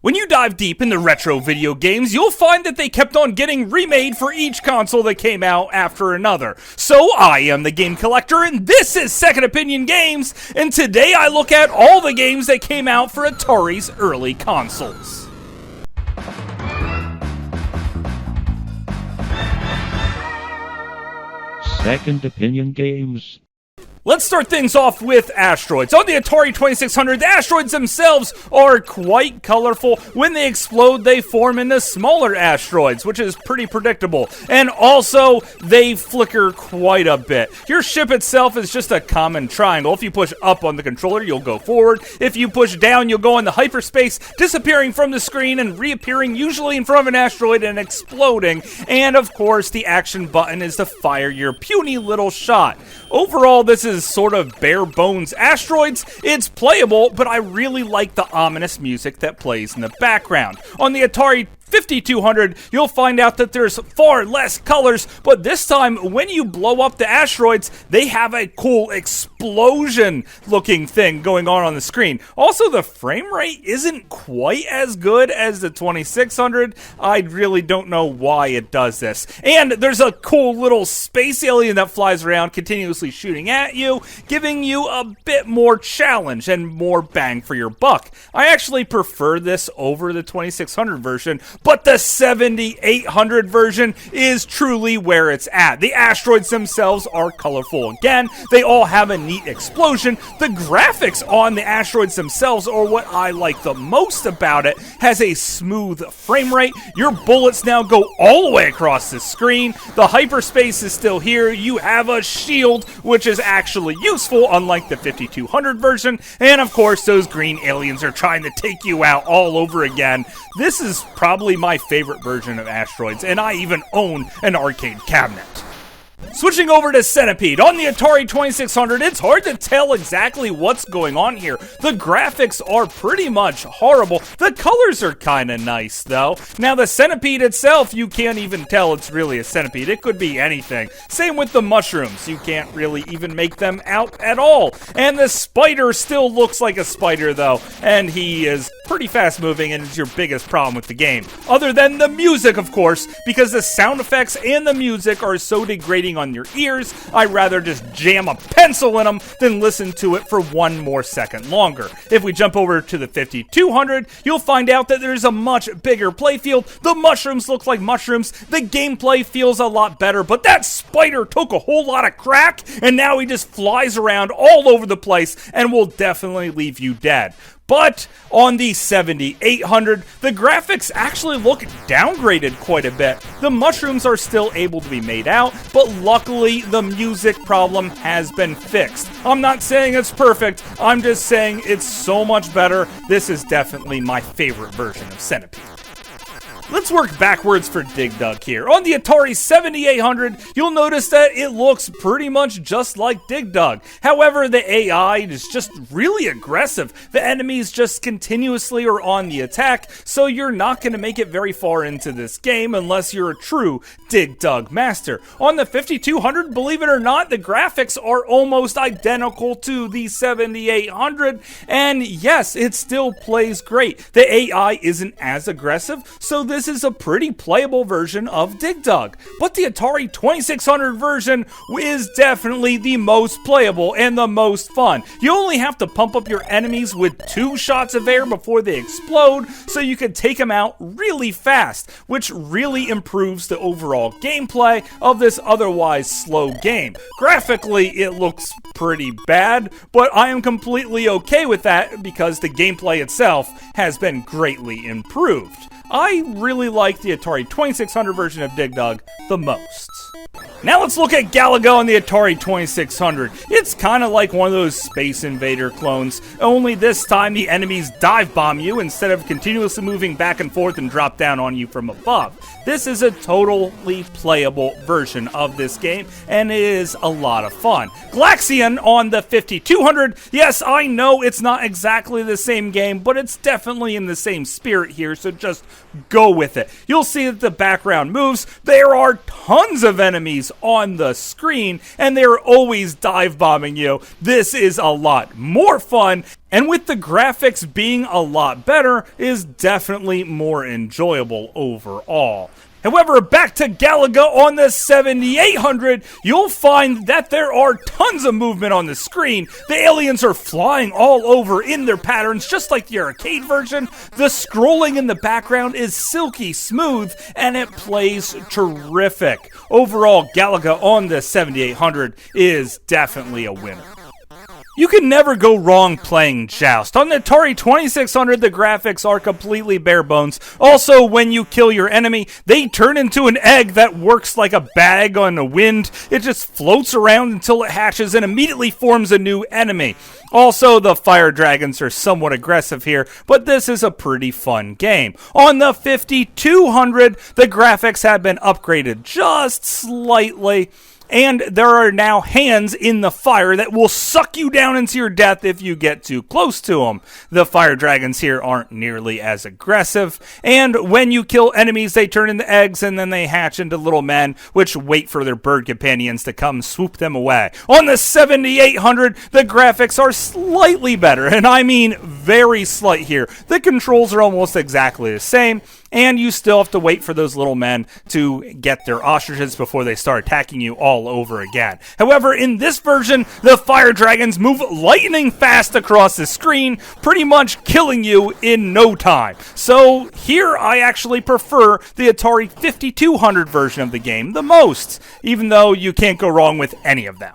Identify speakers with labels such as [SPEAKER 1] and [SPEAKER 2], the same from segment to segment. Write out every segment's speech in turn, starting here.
[SPEAKER 1] When you dive deep into retro video games, you'll find that they kept on getting remade for each console that came out after another. So I am the Game Collector, and this is Second Opinion Games, and today I look at all the games that came out for Atari's early consoles.
[SPEAKER 2] Second Opinion Games.
[SPEAKER 1] Let's start things off with Asteroids. On the Atari 2600, the asteroids themselves are quite colorful. When they explode, they form into smaller asteroids, which is pretty predictable. And also, they flicker quite a bit. Your ship itself is just a common triangle. If you push up on the controller, you'll go forward. If you push down, you'll go into hyperspace, disappearing from the screen and reappearing usually in front of an asteroid and exploding. And of course, the action button is to fire your puny little shot. Overall, this is sort of bare bones Asteroids. It's playable, but I really like the ominous music that plays in the background. On the Atari 5200, you'll find out that there's far less colors, but this time, when you blow up the asteroids, they have a cool explosion-looking thing going on the screen. Also, the frame rate isn't quite as good as the 2600. I really don't know why it does this. And there's a cool little space alien that flies around, continuously shooting at you, giving you a bit more challenge and more bang for your buck. I actually prefer this over the 2600 version, but the 7800 version is truly where it's at. The asteroids themselves are colorful again. They all have a neat explosion. The graphics on the asteroids themselves are what I like the most about it. Has a smooth frame rate. Your bullets now go all the way across the screen. The hyperspace is still here. You have a shield, which is actually useful, unlike the 5200 version. And of course, those green aliens are trying to take you out all over again. This is probably my favorite version of Asteroids, and I even own an arcade cabinet. Switching over to Centipede. On the Atari 2600, it's hard to tell exactly what's going on here. The graphics are pretty much horrible. The colors are kind of nice, though. Now, the Centipede itself, you can't even tell it's really a centipede. It could be anything. Same with the mushrooms. You can't really even make them out at all. And the spider still looks like a spider, though, and he is pretty fast-moving and is your biggest problem with the game. Other than the music, of course, because the sound effects and the music are so degrading on your ears, I'd rather just jam a pencil in them than listen to it for one more second longer. If we jump over to the 5200, you'll find out that there's a much bigger playfield. The mushrooms look like mushrooms. The gameplay feels a lot better, but that spider took a whole lot of crack, and now he just flies around all over the place and will definitely leave you dead. But on the 7800, the graphics actually look downgraded quite a bit. The mushrooms are still able to be made out, but luckily the music problem has been fixed. I'm not saying it's perfect, I'm just saying it's so much better. This is definitely my favorite version of Centipede. Let's work backwards for Dig Dug here. On the Atari 7800, you'll notice that it looks pretty much just like Dig Dug. However, the AI is just really aggressive. The enemies just continuously are on the attack, so you're not going to make it very far into this game unless you're a true Dig Dug master. On the 5200, believe it or not, the graphics are almost identical to the 7800, and yes, it still plays great. The AI isn't as aggressive, so this is a pretty playable version of Dig Dug. But the Atari 2600 version is definitely the most playable and the most fun. You only have to pump up your enemies with 2 shots of air before they explode, so you can take them out really fast, which really improves the overall gameplay of this otherwise slow game. Graphically, it looks pretty bad, but I am completely okay with that because the gameplay itself has been greatly improved. I really like the Atari 2600 version of Dig Dug the most. Now let's look at Galaga on the Atari 2600. It's kind of like one of those Space Invader clones, only this time the enemies dive bomb you instead of continuously moving back and forth and drop down on you from above. This is a totally playable version of this game, and it is a lot of fun. Galaxian on the 5200, yes, I know it's not exactly the same game, but it's definitely in the same spirit here, so just go with it. You'll see that the background moves. There are tons of enemies enemies on the screen, and they're always dive bombing you. This is a lot more fun, and with the graphics being a lot better, is definitely more enjoyable overall. However, back to Galaga on the 7800, you'll find that there are tons of movement on the screen. The aliens are flying all over in their patterns, just like the arcade version. The scrolling in the background is silky smooth, and it plays terrific. Overall, Galaga on the 7800 is definitely a winner. You can never go wrong playing Joust. On the Atari 2600, the graphics are completely bare bones. Also, when you kill your enemy, they turn into an egg that works like a bag on the wind. It just floats around until it hatches and immediately forms a new enemy. Also, the fire dragons are somewhat aggressive here, but this is a pretty fun game. On the 5200, the graphics have been upgraded just slightly, and there are now hands in the fire that will suck you down into your death if you get too close to them. The fire dragons here aren't nearly as aggressive, and when you kill enemies, they turn into eggs, and then they hatch into little men, which wait for their bird companions to come swoop them away. On the 7800, the graphics are slightly better, and I mean very slight here. The controls are almost exactly the same, and you still have to wait for those little men to get their ostriches before they start attacking you all over again. However, in this version, the fire dragons move lightning fast across the screen, pretty much killing you in no time. So here I actually prefer the Atari 5200 version of the game the most, even though you can't go wrong with any of them.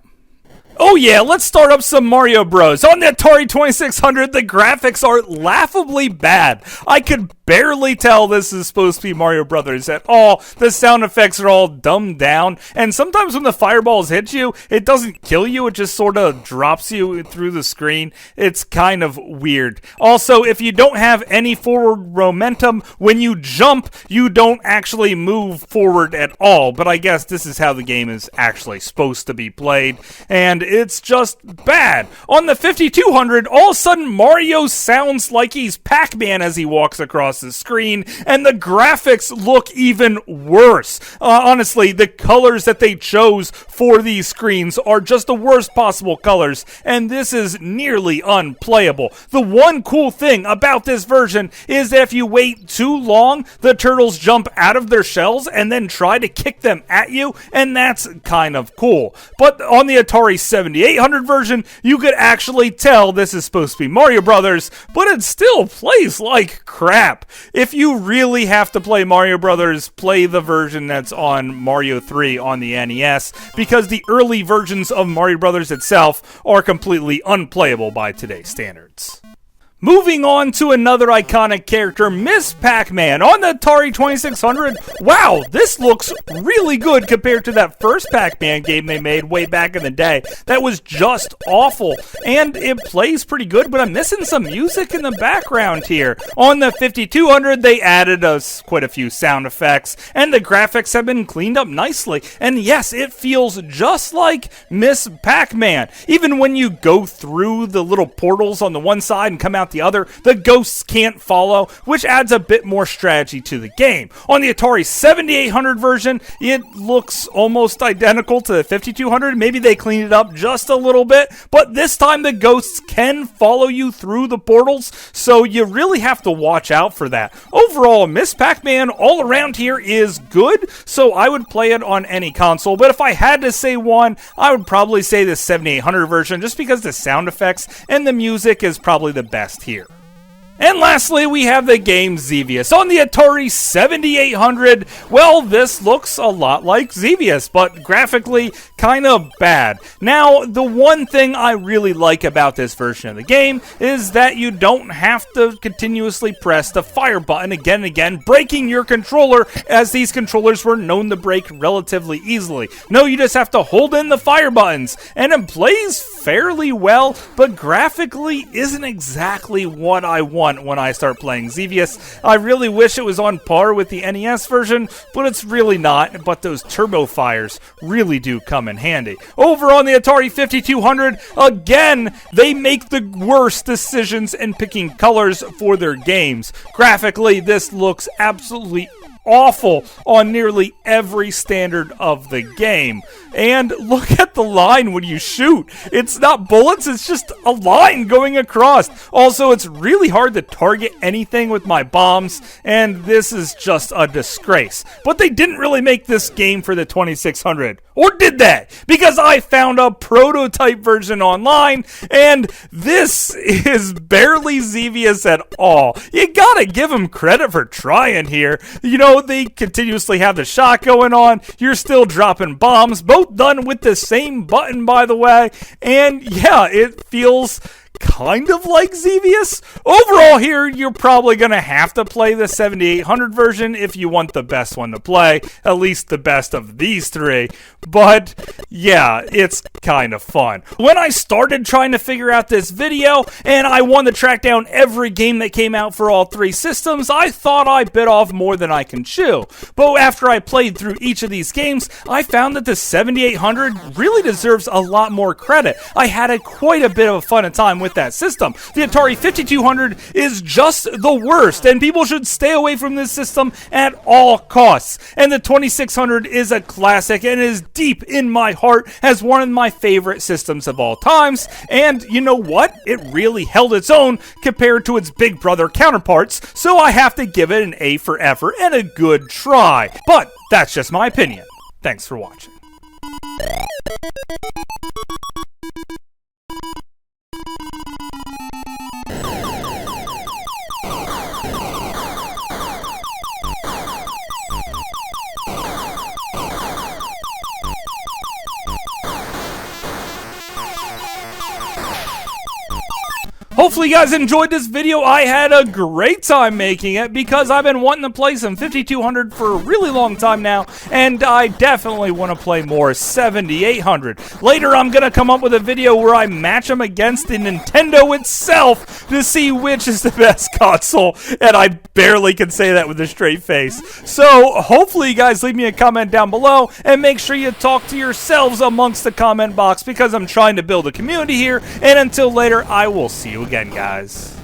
[SPEAKER 1] Oh yeah, let's start up some Mario Bros. On the Atari 2600, the graphics are laughably bad. I could barely tell this is supposed to be Mario Brothers at all. The sound effects are all dumbed down, and sometimes when the fireballs hit you, it doesn't kill you, it just sort of drops you through the screen. It's kind of weird. Also, if you don't have any forward momentum, when you jump, you don't actually move forward at all, but I guess this is how the game is actually supposed to be played, and it's just bad. On the 5200, all of a sudden Mario sounds like he's Pac-Man as he walks across the screen, and the graphics look even worse. Honestly, the colors that they chose for these screens are just the worst possible colors, and this is nearly unplayable. The one cool thing about this version is that if you wait too long, the turtles jump out of their shells and then try to kick them at you, and that's kind of cool. But on the Atari 7800 version, you could actually tell this is supposed to be Mario Brothers, but it still plays like crap. If you really have to play Mario Brothers, play the version that's on Mario 3 on the NES, because the early versions of Mario Brothers itself are completely unplayable by today's standards. Moving on to another iconic character, Miss Pac-Man. On the Atari 2600, wow, this looks really good compared to that first Pac-Man game they made way back in the day. That was just awful, and it plays pretty good, but I'm missing some music in the background here. On the 5200, they added quite a few sound effects, and the graphics have been cleaned up nicely. And yes, it feels just like Miss Pac-Man. Even when you go through the little portals on the one side and come out the other, the ghosts can't follow, which adds a bit more strategy to the game. On the Atari 7800 version, it looks almost identical to the 5200. Maybe they cleaned it up just a little bit, but this time the ghosts can follow you through the portals, so you really have to watch out for that. Overall, Miss Pac-Man all around here is good, so I would play it on any console, but if I had to say one, I would probably say the 7800 version, just because the sound effects and the music is probably the best here. And lastly, we have the game Xevious. On the Atari 7800, well, this looks a lot like Xevious, but graphically kind of bad. Now, the one thing I really like about this version of the game is that you don't have to continuously press the fire button again and again, breaking your controller, as these controllers were known to break relatively easily. No, you just have to hold in the fire buttons, and it plays fairly well, but graphically isn't exactly what I want when I start playing Xevious. I really wish it was on par with the NES version, but it's really not, but those turbo fires really do come in handy. Over on the Atari 5200, again, they make the worst decisions in picking colors for their games. Graphically, this looks absolutely awful on nearly every standard of the game. And look at the line when you shoot. It's not bullets, it's just a line going across. Also, it's really hard to target anything with my bombs, and this is just a disgrace. But they didn't really make this game for the 2600. Or did they? Because I found a prototype version online, and this is barely Xevious at all. You gotta give them credit for trying here. You know, they continuously have the shot going on. You're still dropping bombs, both done with the same button, by the way. And yeah, it feels kind of like Xevious. Overall here, you're probably going to have to play the 7800 version if you want the best one to play, at least the best of these three. But yeah, it's kind of fun. When I started trying to figure out this video, and I wanted to track down every game that came out for all three systems, I thought I bit off more than I can chew. But after I played through each of these games, I found that the 7800 really deserves a lot more credit. I had quite a bit of a fun time with that system. The Atari 5200 is just the worst, and people should stay away from this system at all costs. And the 2600 is a classic and is deep in my heart as one of my favorite systems of all times. And you know what? It really held its own compared to its big brother counterparts, so I have to give it an A for effort and a good try. But that's just my opinion. Thanks for watching. Hopefully you guys enjoyed this video. I had a great time making it because I've been wanting to play some 5200 for a really long time now, and I definitely want to play more 7800. Later I'm going to come up with a video where I match them against the Nintendo itself to see which is the best console, and I barely can say that with a straight face. So hopefully you guys leave me a comment down below, and make sure you talk to yourselves amongst the comment box because I'm trying to build a community here, and until later, I will see you again, guys.